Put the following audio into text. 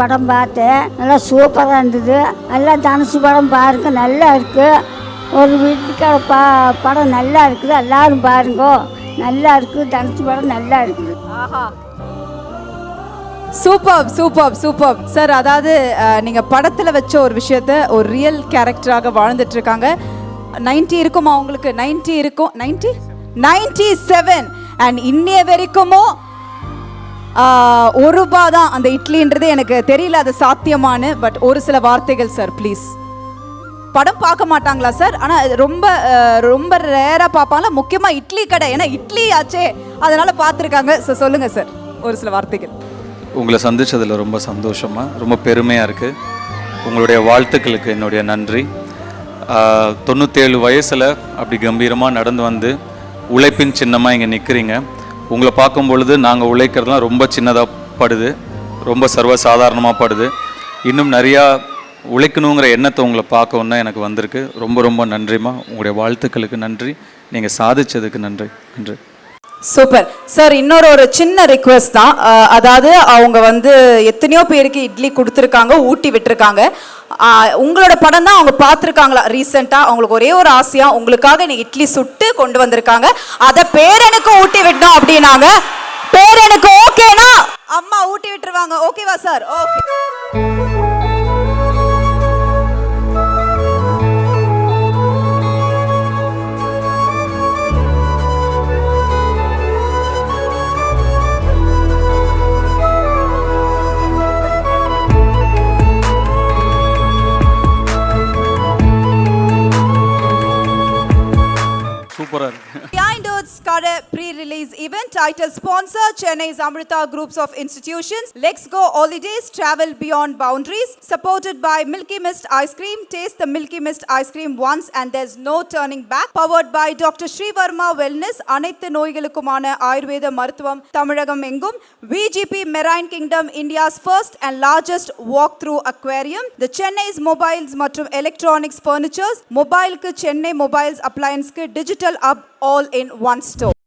படம் பார்த்தேன், நல்லா சூப்பராக இருந்தது. நல்லா தனுசு படம் பாருங்க, நல்லா இருக்குது. ஒரு வீட்டுக்கார படம் நல்லா இருக்குது, எல்லாரும் பாருங்க, நல்லா இருக்குது. தனுசு படம் நல்லா இருக்குது. ஆஹா, சூப்பர் சூப்பர் சூப்பர் சார். அதாவது நீங்கள் படத்தில் வச்ச ஒரு விஷயத்த ஒரு ரியல் கேரக்டராக வாழ்ந்துட்டு இருக்காங்க. 90 இருக்குமா உங்களுக்கு? 90 இருக்கும். 97 அண்ட் இன்னைய வரைக்குமோ ₹1 தான் அந்த இட்லின்றது. எனக்கு தெரியல அது சாத்தியமானு. பட் ஒரு சில வார்த்தைகள் சார் ப்ளீஸ். படம் பார்க்க மாட்டாங்களா சார்? ஆனால் ரொம்ப ரொம்ப ரேராக பார்ப்பாங்களா? முக்கியமாக இட்லி கடை, ஏன்னா இட்லி ஆச்சே, அதனால் பார்த்துருக்காங்க. ஸோ சொல்லுங்கள் சார் ஒரு சில வார்த்தைகள். உங்களை சந்தித்ததில் ரொம்ப சந்தோஷமாக, ரொம்ப பெருமையாக இருக்குது. உங்களுடைய வாழ்த்துக்களுக்கு என்னுடைய நன்றி. 97 வயசில் அப்படி கம்பீரமாக நடந்து வந்து உழைப்பின் சின்னமாக இங்கே நிற்கிறீங்க. உங்களை பார்க்கும் பொழுது நாங்கள் உழைக்கிறதுலாம் ரொம்ப சின்னதாக படுது, ரொம்ப சர்வசாதாரணமாக படுது. இன்னும் நிறையா உழைக்கணுங்கிற எண்ணத்தை உங்களை பார்க்கணுன்னா எனக்கு வந்திருக்கு. ரொம்ப ரொம்ப நன்றிம்மா. உங்களுடைய வாழ்த்துக்களுக்கு நன்றி, நீங்கள் சாதிச்சதுக்கு நன்றி. நன்றி. Super sir. இன்னொரு சின்ன ரிக்வெஸ்ட் தான். அதாவது அவங்க வந்து எத்தனையோ பேருக்கு இட்லி கொடுத்துருக்காங்க, ஊட்டி விட்டுருக்காங்க. உங்களோட படம் தான் அவங்க பார்த்துருக்காங்களா ரீசெண்டாக? அவங்களுக்கு ஒரே ஒரு ஆசையாக உங்களுக்காக இன்னைக்கு இட்லி சுட்டு கொண்டு வந்திருக்காங்க. அதை பேரனுக்கு ஊட்டி விட்டோம் அப்படின்னாங்க. பேரனுக்கு ஓகேனா அம்மா ஊட்டி விட்டுருவாங்க. ஓகேவா sir? Okay. Behind Earth's current pre-release event titled Sponsor Chennai's Amrita Groups of Institutions. Let's Go Holidays, Travel Beyond Boundaries. Supported by Milky Mist Ice Cream. Taste the Milky Mist Ice Cream once and there's no turning back. Powered by Dr. Sri Varma Wellness. அனைத்து நோய்களுக்குமான ஆயுர்வேத மருத்துவம் தமிழகம் எங்கும். VGP Marine Kingdom, India's first and largest walk-through aquarium. The Chennai's Mobiles மற்றும் Electronics Furnitures. Mobileக்கு Chennai Mobiles Applianceக்கு Digital Up, all in one store.